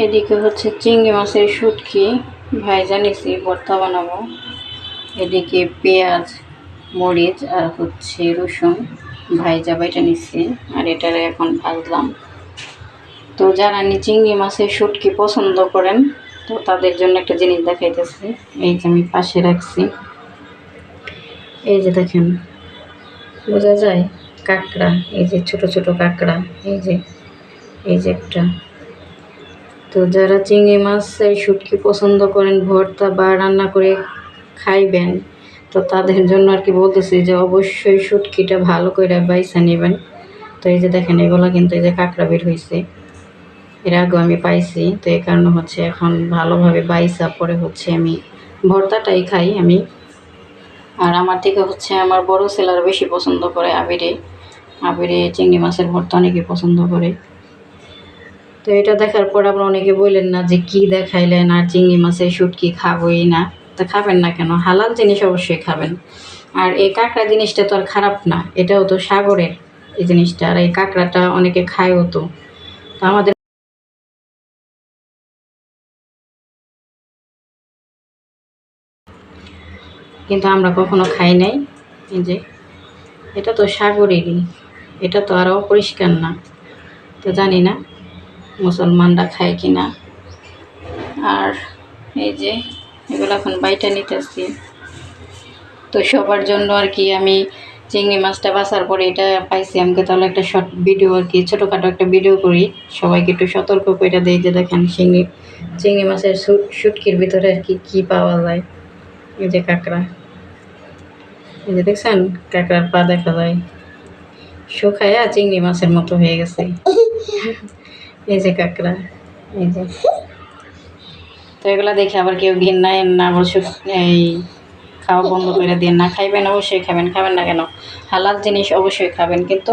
এদিকে হচ্ছে চিংড়ি মাছের শুটকি ভাইজা নিছি, ভর্তা বানাবো। এদিকে পেঁয়াজ, মরিচ আর হচ্ছে রসুন ভাইজা বাইটা নিছি, আর এটারে এখন ভাজলাম। তো যারা চিংড়ি মাছের শুটকি পছন্দ করেন তো তাদের জন্য একটা জিনিস দেখাইতেছি। এই যে আমি পাশে রাখছি, এই যে দেখেন, বোঝা যায় কাঁকড়া, এই যে ছোট ছোট কাঁকড়া, এই যে একটা। তো যারা চিংড়ি মাছের শুটকি পছন্দ করেন ভর্তা বা রান্না করে খাইবেন, তো তাদের জন্য আর কি বলতেছি যে অবশ্যই শুটকিটা ভালো করে বাইসা নেবেন। তো এই যে দেখেন, এগুলো কিন্তু এই যে কাঁকড়া বের হয়েছে, এর আগেও আমি পাইছি। তো এই কারণে হচ্ছে এখন ভালোভাবে বাইসা পরে হচ্ছে আমি ভর্তাটাই খাই আমি। আর আমার থেকে হচ্ছে আমার বড় ছেলেরা বেশি পছন্দ করে আবিরে চিংড়ি মাছের ভর্তা অনেকে পছন্দ করে। তো এটা দেখার পর আবার অনেকে বললেন না যে কি দেখাইলেন, আর চিংড়ি মাছের শুটকি খাবোই না। তা খাবেন না কেন? হালাল জিনিস অবশ্যই খাবেন। আর এই কাঁকড়া জিনিসটা তো আর খারাপ না, এটাও তো সাগরের এই জিনিসটা, আর এই কাঁকড়াটা অনেকে খায়ও। তো আমাদের কিন্তু আমরা কখনো খাই নাই। এই যে এটা তো সাগরেরই, এটা তো আর অপরিষ্কার না। তো জানি না মুসলমানরা খায় কি না। আর এই যে এগুলো এখন বাইটা নিতেছি। তো সবার জন্য আর কি আমি চিংড়ি মাছটা বাছার পরে এটা পাইছি, আমাকে তাহলে একটা শর্ট ভিডিও আর কি ছোটোখাটো একটা ভিডিও করি, সবাইকে একটু সতর্ক করে দেই যে দেখেন চিংড়ি মাছের শুটকির ভিতরে আর কি কী পাওয়া যায়। এই যে কাঁকড়া, এই যে দেখছেন কাঁকড়ার পা দেখা যায়, শুকায়া চিংড়ি মাছের মতো হয়ে গেছে। এই যে কাঁকড়া, এই যে। তো এগুলো দেখে আবার কেউ ঘৃণায় না, অবশ্য এই খাওয়া বন্ধ করে দিয়ে না, খাইবেন অবশ্যই খাবেন, খাবেন না কেন? হালাল জিনিস অবশ্যই খাবেন, কিন্তু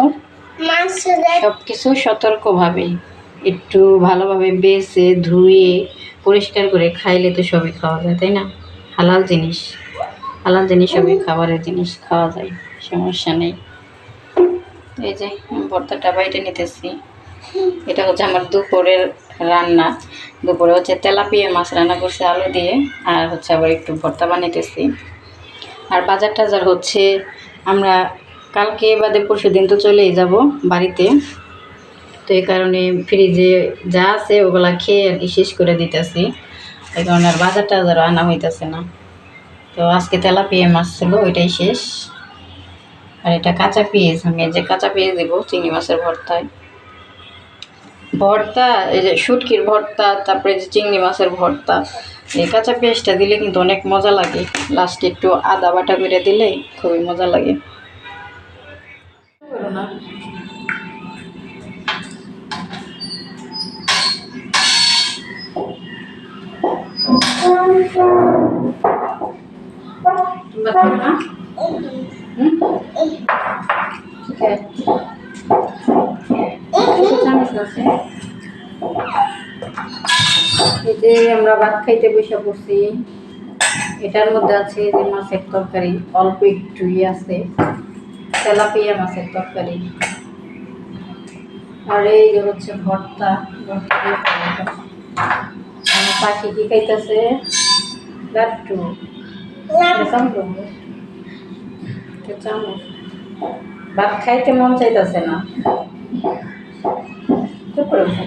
সব কিছু সতর্কভাবেই একটু ভালোভাবে বেছে ধুয়ে পরিষ্কার করে খাইলে তো সবই খাওয়া যায়, তাই না? হালাল জিনিস সবই খাবারের জিনিস খাওয়া যায়, সমস্যা নেই। এই যে ভর্তাটা বাইটে নিতেছি। এটা হচ্ছে আমার দুপুরের রান্না। দুপুরে হচ্ছে তেলাপিয়া মাছ রান্না করছি আলু দিয়ে, আর হচ্ছে আবার একটু ভর্তা বানাইতেছি। আর বাজার টাজার হচ্ছে আমরা কালকে বাদে পরশু দিন তো চলেই যাব বাড়িতে। তো এই কারণে ফ্রিজে যা আছে ওগুলা খেয়ে আর কি শেষ করে দিতেছি, এই কারণে আর বাজার টাজারও আনা হইতেছে না। তো আজকে তেলাপিয়া মাছ ছিল, ওইটাই শেষ। আর এটা কাঁচা পেঁয়াজ, আমি এই যে কাঁচা পেঁয়াজ দেবো চিংড়ি মাছের ভর্তা, এই যে শুটকির ভর্তা, তারপরে যে চিংড়ি মাছের ভর্তা, এই কাঁচা পেঁয়াজটা দিলে কিন্তু অনেক মজা লাগে। লাস্টে একটু আদা বাটা করে দিলে খুবই মজা লাগে। এই যে আমরা ভাত খাইতে বসে পড়ছি, এটার মধ্যে আছে যে মাছের তরকারি, অল্প একটুই আছে, তেলাপিয়া মাছের তরকারি। আর এই যে হচ্ছে ভর্তা। আমার পাখি কি খাইতেছে? লাট্টু চামচ। ভাত খাইতে মন চাইতেছে না, চুপ করে বসে।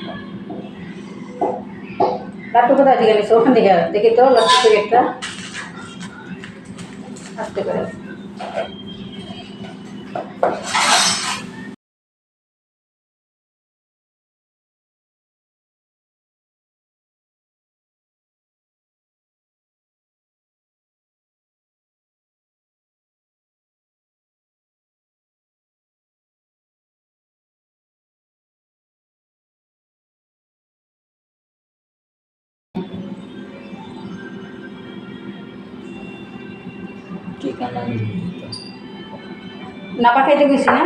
লাট্টু কোথায় থেকে নিচ্ছে? ওখান থেকে দেখি তো লাট্টু প্যাকেটটা আসতে পারে। নাপা খাইতে গেছি না?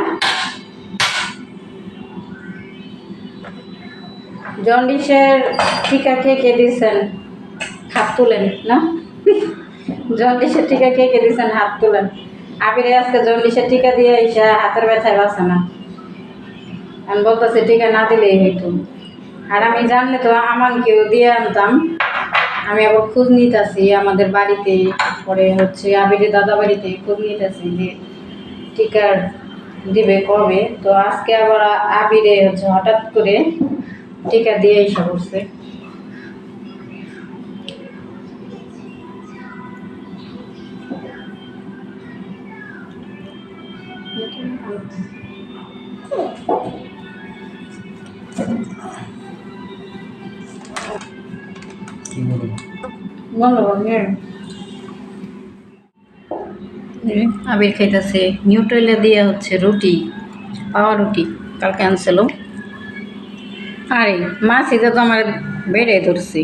জন্ডিসের টিকা কে কে দিয়েছেন? হাত তুলেন না। জন্ডিসের টিকা কে কে দিয়েছেন? হাত তুলেন। আবিরে আজকে জন্ডিসের টিকা দিয়ে এসে হাতের ব্যথায় বাঁচে না। আমি বলতেছি টিকা না দিলেই হইতো। আর আমি জানলে তো আমাকেও দিয়ে আনতাম। আমি আবার খোঁজ নিতেছি আমাদের বাড়িতে, পরে হচ্ছে আবিরের দাদা বাড়িতে খোঁজ নিতেছি যে টিকার দিবে কবে। তো আজকে আবার আবিরে হচ্ছে হঠাৎ করে টিকা দিয়ে এসে করছে। আবির খাইতেছে নিউট্রেলে দিয়ে হচ্ছে রুটি, পাওয়া রুটি কালকে আনছিল। আরে মাছিটা তো আমার বেড়ে ধরছি।